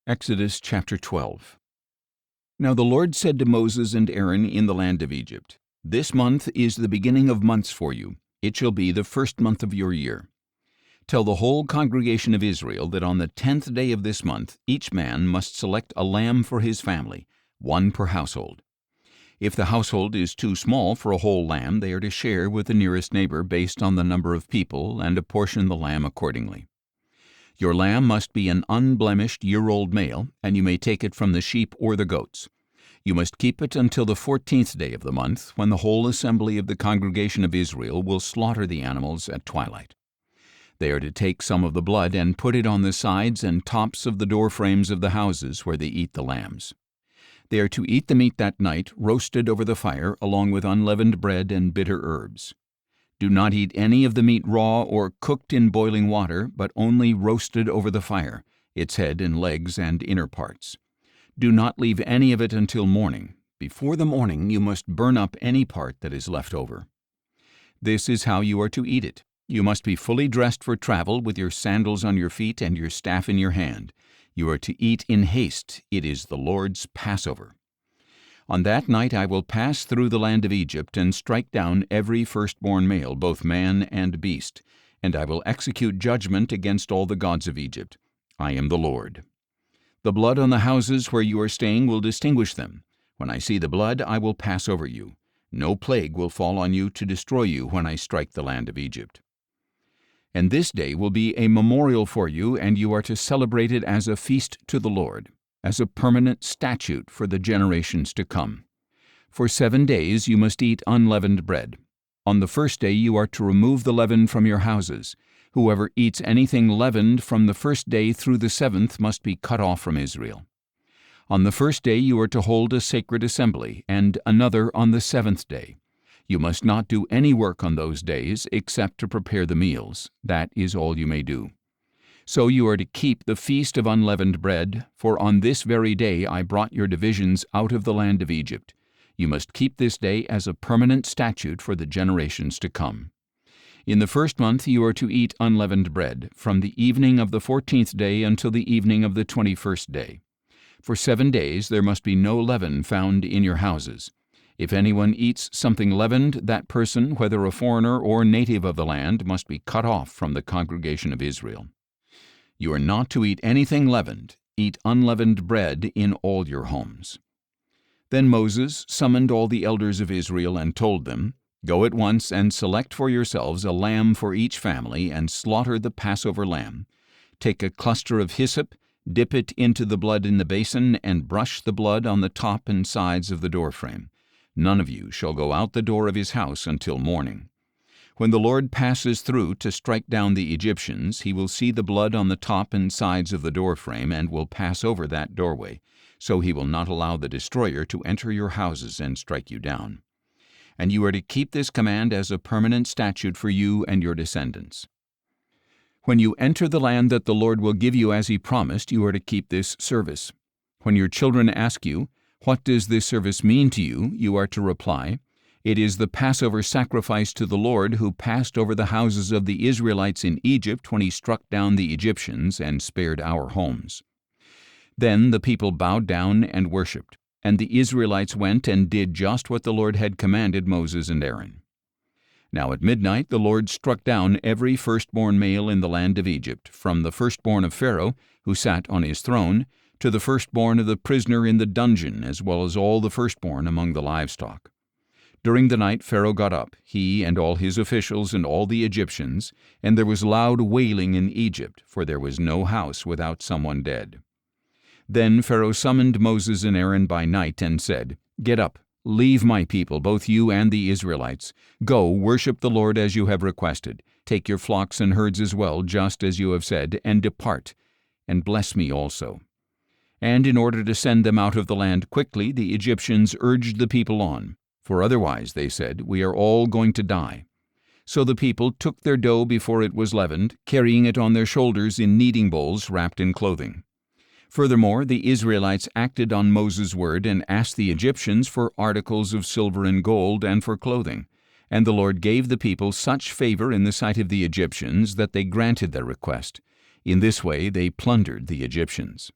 Exodus chapter 12. Now the Lord said to Moses and Aaron in the land of Egypt, "This month is the beginning of months for you. It shall be the first month of your year. Tell the whole congregation of Israel that on the 10th day of this month each man must select a lamb for his family, one per household. If the household is too small for a whole lamb, they are to share with the nearest neighbor based on the number of people and apportion the lamb accordingly. Your lamb must be an unblemished year-old male, and you may take it from the sheep or the goats. You must keep it until the 14th day of the month, when the whole assembly of the congregation of Israel will slaughter the animals at twilight. They are to take some of the blood and put it on the sides and tops of the door frames of the houses where they eat the lambs. They are to eat the meat that night, roasted over the fire, along with unleavened bread and bitter herbs. Do not eat any of the meat raw or cooked in boiling water, but only roasted over the fire, its head and legs and inner parts. Do not leave any of it until morning. Before the morning you must burn up any part that is left over. This is how you are to eat it. You must be fully dressed for travel, with your sandals on your feet and your staff in your hand. You are to eat in haste. It is the Lord's Passover. On that night I will pass through the land of Egypt and strike down every firstborn male, both man and beast, and I will execute judgment against all the gods of Egypt. I am the Lord. The blood on the houses where you are staying will distinguish them. When I see the blood, I will pass over you. No plague will fall on you to destroy you when I strike the land of Egypt. And this day will be a memorial for you, and you are to celebrate it as a feast to the Lord, as a permanent statute for the generations to come. For 7 days you must eat unleavened bread. On the first day you are to remove the leaven from your houses. Whoever eats anything leavened from the first day through the 7th must be cut off from Israel. On the first day you are to hold a sacred assembly, and another on the 7th day. You must not do any work on those days except to prepare the meals. That is all you may do. So you are to keep the feast of unleavened bread, for on this very day I brought your divisions out of the land of Egypt. You must keep this day as a permanent statute for the generations to come. In the first month you are to eat unleavened bread, from the evening of the 14th day until the evening of the 21st day. For 7 days there must be no leaven found in your houses. If anyone eats something leavened, that person, whether a foreigner or native of the land, must be cut off from the congregation of Israel. You are not to eat anything leavened. Eat unleavened bread in all your homes." Then Moses summoned all the elders of Israel and told them, "Go at once and select for yourselves a lamb for each family, and slaughter the Passover lamb. Take a cluster of hyssop, dip it into the blood in the basin, and brush the blood on the top and sides of the doorframe. None of you shall go out the door of his house until morning. When the Lord passes through to strike down the Egyptians, he will see the blood on the top and sides of the doorframe and will pass over that doorway, so he will not allow the destroyer to enter your houses and strike you down. And you are to keep this command as a permanent statute for you and your descendants. When you enter the land that the Lord will give you as he promised, you are to keep this service. When your children ask you, 'What does this service mean to you?' you are to reply, 'It is the Passover sacrifice to the Lord, who passed over the houses of the Israelites in Egypt when he struck down the Egyptians and spared our homes.'" Then the people bowed down and worshipped, and the Israelites went and did just what the Lord had commanded Moses and Aaron. Now at midnight the Lord struck down every firstborn male in the land of Egypt, from the firstborn of Pharaoh, who sat on his throne, to the firstborn of the prisoner in the dungeon, as well as all the firstborn among the livestock. During the night Pharaoh got up, he and all his officials and all the Egyptians, and there was loud wailing in Egypt, for there was no house without someone dead. Then Pharaoh summoned Moses and Aaron by night and said, "Get up, leave my people, both you and the Israelites. Go, worship the Lord as you have requested. Take your flocks and herds as well, just as you have said, and depart, and bless me also." And in order to send them out of the land quickly, the Egyptians urged the people on. For otherwise, they said, "We are all going to die." So the people took their dough before it was leavened, carrying it on their shoulders in kneading bowls wrapped in clothing. Furthermore, the Israelites acted on Moses' word and asked the Egyptians for articles of silver and gold and for clothing. And the Lord gave the people such favor in the sight of the Egyptians that they granted their request. In this way they plundered the Egyptians.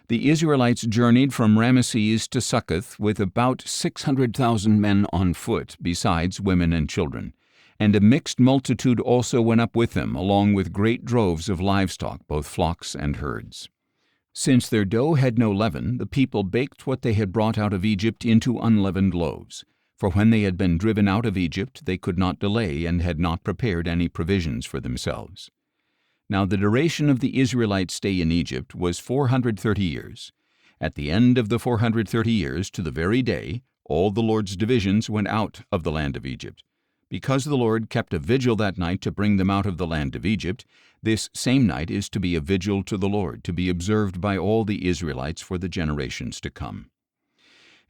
The Israelites journeyed from Ramesses to Succoth with about 600,000 men on foot, besides women and children. And a mixed multitude also went up with them, along with great droves of livestock, both flocks and herds. Since their dough had no leaven, the people baked what they had brought out of Egypt into unleavened loaves. For when they had been driven out of Egypt, they could not delay, and had not prepared any provisions for themselves. Now the duration of the Israelites' stay in Egypt was 430 years. At the end of the 430 years, to the very day, all the Lord's divisions went out of the land of Egypt. Because the Lord kept a vigil that night to bring them out of the land of Egypt, this same night is to be a vigil to the Lord, to be observed by all the Israelites for the generations to come.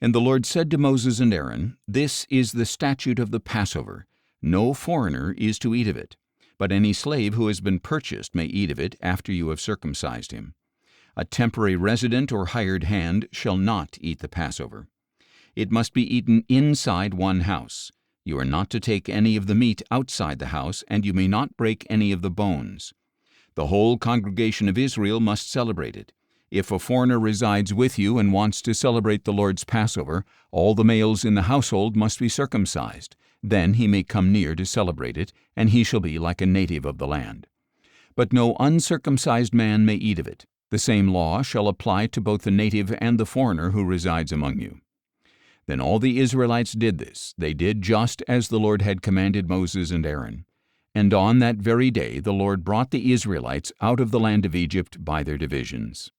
And the Lord said to Moses and Aaron, "This is the statute of the Passover. No foreigner is to eat of it, but any slave who has been purchased may eat of it after you have circumcised him. A temporary resident or hired hand shall not eat the Passover. It must be eaten inside one house. You are not to take any of the meat outside the house, and you may not break any of the bones. The whole congregation of Israel must celebrate it. If a foreigner resides with you and wants to celebrate the Lord's Passover, all the males in the household must be circumcised. Then he may come near to celebrate it, and he shall be like a native of the land. But no uncircumcised man may eat of it. The same law shall apply to both the native and the foreigner who resides among you." Then all the Israelites did this. They did just as the Lord had commanded Moses and Aaron. And on that very day the Lord brought the Israelites out of the land of Egypt by their divisions.